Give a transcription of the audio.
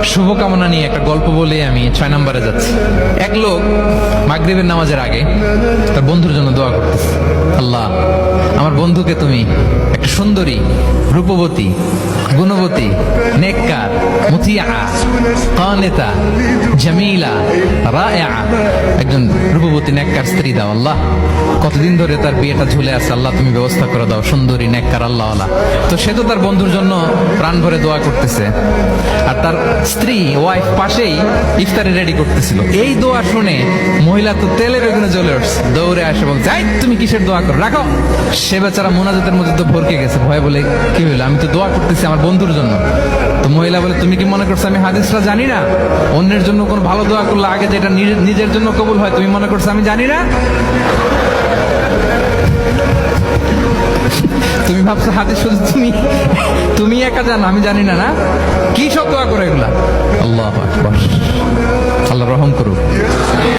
শুভকামনা নিয়ে একটা গল্প বলে আমি 6 নম্বরে যাচ্ছি। এক লোক মাগরিবের নামাজের আগে তার বন্ধুর জন্য দোয়া করতেছে, আল্লাহ আমার বন্ধুকে তুমি একটা সুন্দরী, রূপবতী, গুণবতী, নেককার, মুতিয়া, কানেতা, জামিলা, রায়া, একজন রূপবতী নেককার স্ত্রী দাও আল্লাহ। কতদিন ধরে তার বিয়েটা ঝুলে আছে, আল্লাহ তুমি ব্যবস্থা করে দাও, সুন্দরী নেককার আল্লাহ আল্লাহ। তো সে তো তার বন্ধুর জন্য প্রাণ ভরে দোয়া করতেছে, আর তার স্ত্রী ওয়াইফ পাশেই ইফতারি রেডি করতেছিল। এই দোয়া শুনে মহিলা তো তেলের ওখানে জ্বলে উঠছে, দৌড়ে আসে এবং যাই তুমি কিসের দোয়া করো, রাখো। সে বেচারা মোনাজাতের মধ্যে তো ভরকে গেছে, ভয় বলে কি হইলো, আমি তো দোয়া করতেছি আমার বন্ধুর জন্য। তো মহিলা বলে তুমি কি মনে করছো আমি হাদিসটা জানি না? অন্যের জন্য কোনো ভালো দোয়া করলে আগে যেটা নিজের জন্য কবুল হয়, তুমি মনে করছো আমি জানি না? তুমি ভাবছো হাদিস শুধু তুমি একা জানো, আমি জানি না? না কি সব দোয়া করে এগুলা?